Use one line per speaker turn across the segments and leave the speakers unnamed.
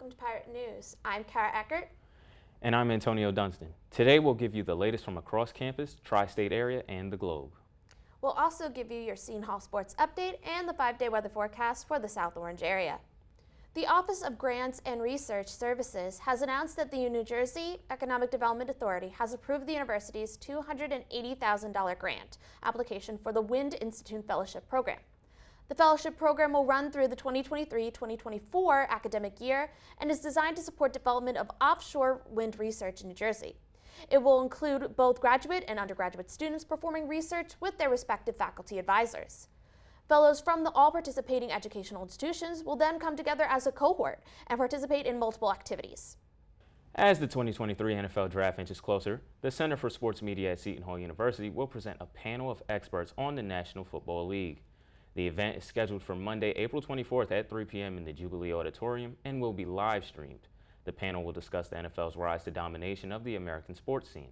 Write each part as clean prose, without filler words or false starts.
welcome to Pirate News. I'm Kara Eckert.
And I'm Antonio Dunston. Today we'll give you the latest from across campus, tri-state area, and the globe.
We'll also give you your Seton Hall sports update and the 5-day weather forecast for the South Orange area. The Office of Grants and Research Services has announced that the New Jersey Economic Development Authority has approved the university's $280,000 grant application for the Wind Institute Fellowship Program. The fellowship program will run through the 2023-2024 academic year and is designed to support development of offshore wind research in New Jersey. It will include both graduate and undergraduate students performing research with their respective faculty advisors. Fellows from all participating educational institutions will then come together as a cohort and participate in multiple activities.
As the 2023 NFL Draft inches closer, the Center for Sports Media at Seton Hall University will present a panel of experts on the National Football League. The event is scheduled for Monday, April 24th at 3 p.m. in the Jubilee Auditorium and will be live streamed. The panel will discuss the NFL's rise to domination of the American sports scene.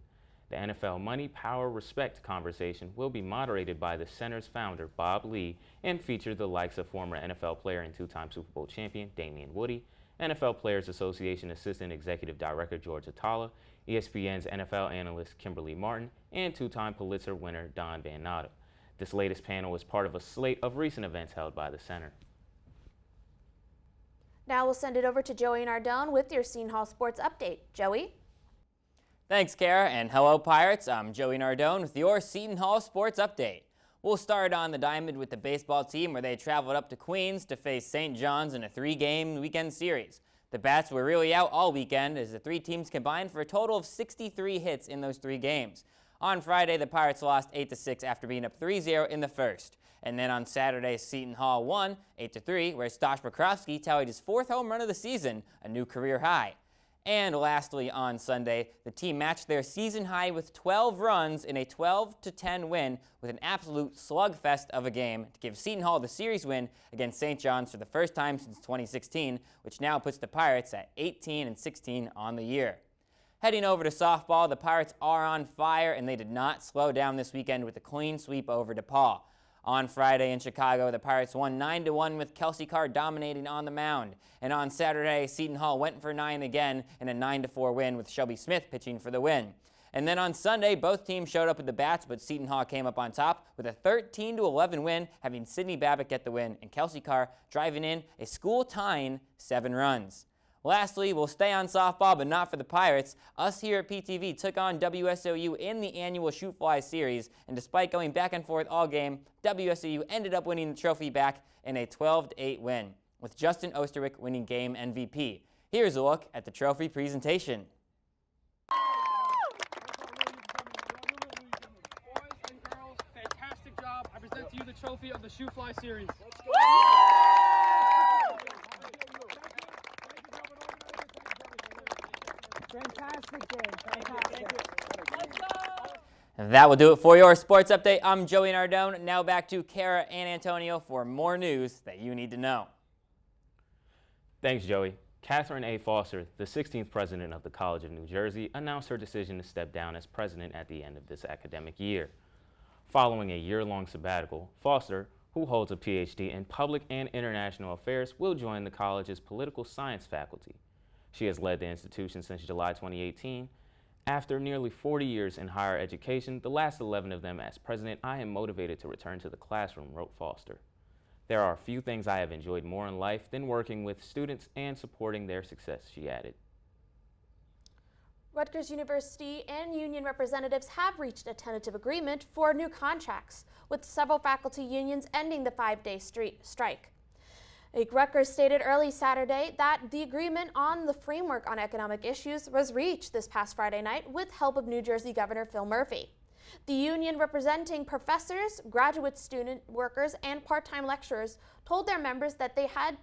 The NFL Money, Power, Respect conversation will be moderated by the center's founder, Bob Lee, and feature the likes of former NFL player and two-time Super Bowl champion Damian Woody, NFL Players Association Assistant Executive Director George Atala, ESPN's NFL analyst Kimberly Martin, and two-time Pulitzer winner Don Van Natta. This latest panel is part of a slate of recent events held by the center.
Now we'll send it over to Joey Nardone with your Seton Hall Sports Update. Joey?
Thanks, Kara, and hello, Pirates. I'm Joey Nardone with your Seton Hall Sports Update. We'll start on the diamond with the baseball team where they traveled up to Queens to face St. John's in a 3-game weekend series. The bats were really out all weekend as the three teams combined for a total of 63 hits in those 3 games. On Friday, the Pirates lost 8-6 after being up 3-0 in the first. And then on Saturday, Seton Hall won 8-3, where Stosh Bukowski tallied his 4th home run of the season, a new career high. And lastly, on Sunday, the team matched their season high with 12 runs in a 12-10 win with an absolute slugfest of a game to give Seton Hall the series win against St. John's for the first time since 2016, which now puts the Pirates at 18-16 on the year. Heading over to softball, the Pirates are on fire, and they did not slow down this weekend with a clean sweep over DePaul. On Friday in Chicago, the Pirates won 9-1 with Kelsey Carr dominating on the mound. And on Saturday, Seton Hall went for 9 again in a 9-4 win with Shelby Smith pitching for the win. And then on Sunday, both teams showed up with the bats, but Seton Hall came up on top with a 13-11 win, having Sidney Babbitt get the win and Kelsey Carr driving in a school-tying 7 runs. Lastly, we'll stay on softball, but not for the Pirates. Us here at PTV took on WSOU in the annual Shoot Fly series, and despite going back and forth all game, WSOU ended up winning the trophy back in a 12-8 win, with Justin Osterwick winning game MVP. Here's a look at the trophy presentation.
Boys and girls, fantastic job. I present to you the trophy of the Shoot Fly series.
Fantastic game. Fantastic.
Let's go!
And that will do it for your sports update. I'm Joey Nardone. Now back to Kara and Antonio for more news that you need to know.
Thanks, Joey. Catherine A. Foster, the 16th president of the College of New Jersey, announced her decision to step down as president at the end of this academic year. Following a year-long sabbatical, Foster, who holds a Ph.D. in Public and International Affairs, will join the college's political science faculty. She has led the institution since July 2018. After nearly 40 years in higher education, the last 11 of them as president, I am motivated to return to the classroom, wrote Foster. There are few things I have enjoyed more in life than working with students and supporting their success, she added.
Rutgers University and union representatives have reached a tentative agreement for new contracts, with several faculty unions ending the 5-day strike. Rutgers stated early Saturday that the agreement on the framework on economic issues was reached this past Friday night with help of New Jersey Governor Phil Murphy. The union representing professors, graduate student workers, and part-time lecturers told their members that they had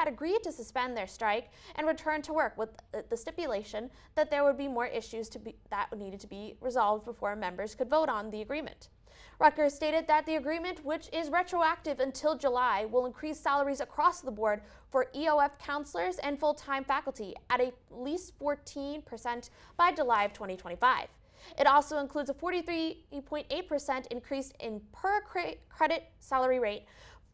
agreed to suspend their strike and return to work with the stipulation that there would be more issues that needed to be resolved before members could vote on the agreement. Rutgers stated that the agreement, which is retroactive until July, will increase salaries across the board for EOF counselors and full-time faculty at least 14% by July of 2025. It also includes a 43.8% increase in per credit salary rate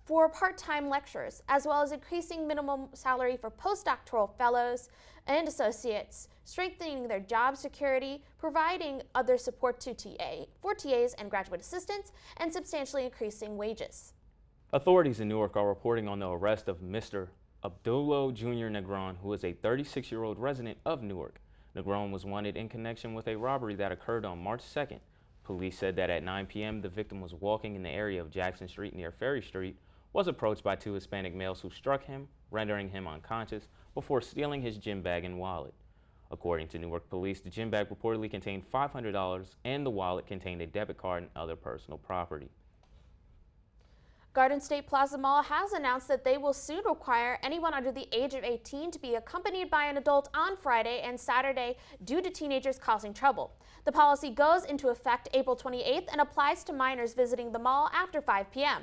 for part-time lecturers, as well as increasing minimum salary for postdoctoral fellows and associates, strengthening their job security, providing other support to TAs and graduate assistants, and substantially increasing wages.
Authorities in Newark are reporting on the arrest of Mr. Abdullah Jr. Negron, who is a 36-year-old resident of Newark. Negron was wanted in connection with a robbery that occurred on March 2nd. Police said that at 9 p.m. the victim was walking in the area of Jackson Street near Ferry Street, was approached by two Hispanic males who struck him, rendering him unconscious, before stealing his gym bag and wallet. According to Newark police, the gym bag reportedly contained $500 and the wallet contained a debit card and other personal property.
Garden State Plaza Mall has announced that they will soon require anyone under the age of 18 to be accompanied by an adult on Friday and Saturday due to teenagers causing trouble. The policy goes into effect April 28th and applies to minors visiting the mall after 5 p.m.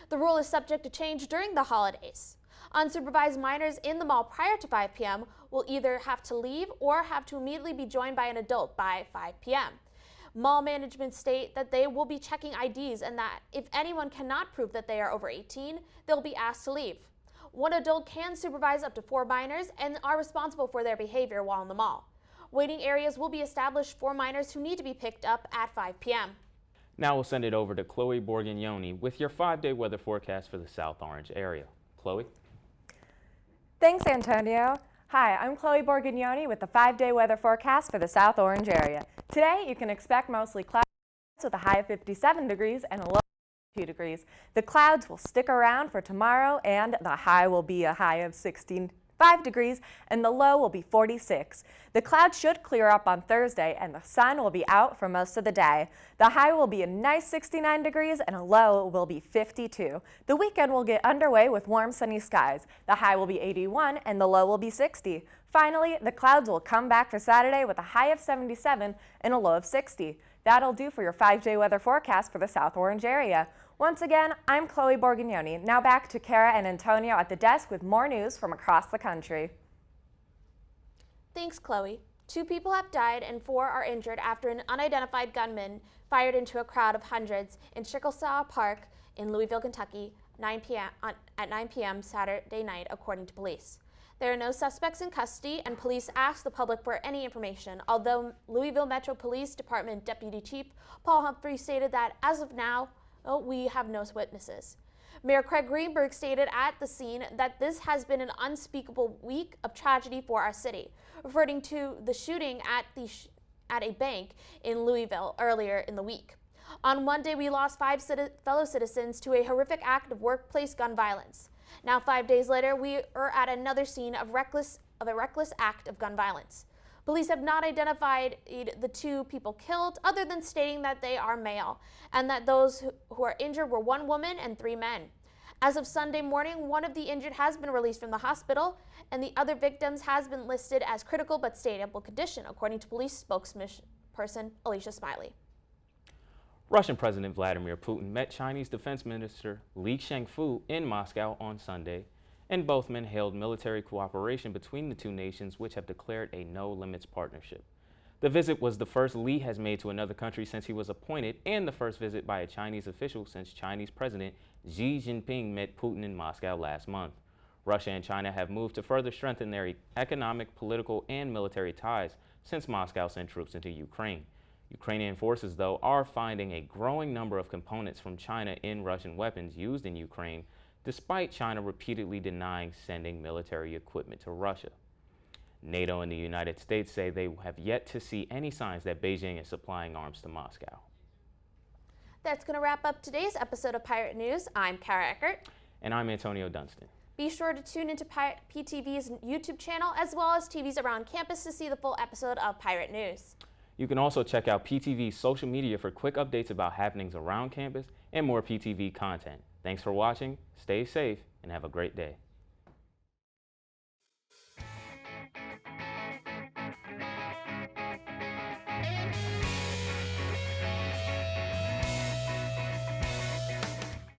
The rule is subject to change during the holidays. Unsupervised minors in the mall prior to 5 p.m. will either have to leave or have to immediately be joined by an adult by 5 p.m. Mall management state that they will be checking IDs and that if anyone cannot prove that they are over 18, they'll be asked to leave. One adult can supervise up to 4 minors and are responsible for their behavior while in the mall. Waiting areas will be established for minors who need to be picked up at 5 p.m.
Now we'll send it over to Cloe Borgognoni with your 5-day weather forecast for the South Orange area. Chloe?
Thanks, Antonio. Hi, I'm Cloe Borgognoni with the 5-day weather forecast for the South Orange area. Today, you can expect mostly clouds with a high of 57 degrees and a low of 2 degrees. The clouds will stick around for tomorrow, and the high will be a high of 65 degrees and the low will be 46. The clouds should clear up on Thursday and the sun will be out for most of the day. The high will be a nice 69 degrees and a low will be 52. The weekend will get underway with warm sunny skies. The high will be 81 and the low will be 60. Finally, the clouds will come back for Saturday with a high of 77 and a low of 60. That'll do for your 5-day weather forecast for the South Orange area. Once again, I'm Cloe Borgognoni. Now back to Kara and Antonio at the desk with more news from across the country.
Thanks, Chloe. 2 people have died and 4 are injured after an unidentified gunman fired into a crowd of hundreds in Chickasaw Park in Louisville, Kentucky at 9 p.m. Saturday night, according to police. There are no suspects in custody, and police asked the public for any information, although Louisville Metro Police Department Deputy Chief Paul Humphrey stated that, as of now, we have no witnesses. Mayor Craig Greenberg stated at the scene that this has been an unspeakable week of tragedy for our city, referring to the shooting at a bank in Louisville earlier in the week. On Monday, we lost 5 fellow citizens to a horrific act of workplace gun violence. Now, 5 days later, we are at another scene of a reckless act of gun violence. Police have not identified the 2 people killed, other than stating that they are male, and that those who are injured were 1 woman and 3 men. As of Sunday morning, 1 of the injured has been released from the hospital, and the other victims has been listed as critical but stable condition, according to police spokesperson Alicia Smiley.
Russian President Vladimir Putin met Chinese Defense Minister Li Shangfu in Moscow on Sunday, and both men hailed military cooperation between the 2 nations, which have declared a no-limits partnership. The visit was the first Li has made to another country since he was appointed, and the first visit by a Chinese official since Chinese President Xi Jinping met Putin in Moscow last month. Russia and China have moved to further strengthen their economic, political, and military ties since Moscow sent troops into Ukraine. Ukrainian forces, though, are finding a growing number of components from China in Russian weapons used in Ukraine, despite China repeatedly denying sending military equipment to Russia. NATO and the United States say they have yet to see any signs that Beijing is supplying arms to Moscow.
That's going to wrap up today's episode of Pirate News. I'm Kara Eckert.
And I'm Antonio Dunston.
Be sure to tune into PTV's YouTube channel as well as TVs around campus to see the full episode of Pirate News.
You can also check out PTV's social media for quick updates about happenings around campus and more PTV content. Thanks for watching, stay safe, and have a great day.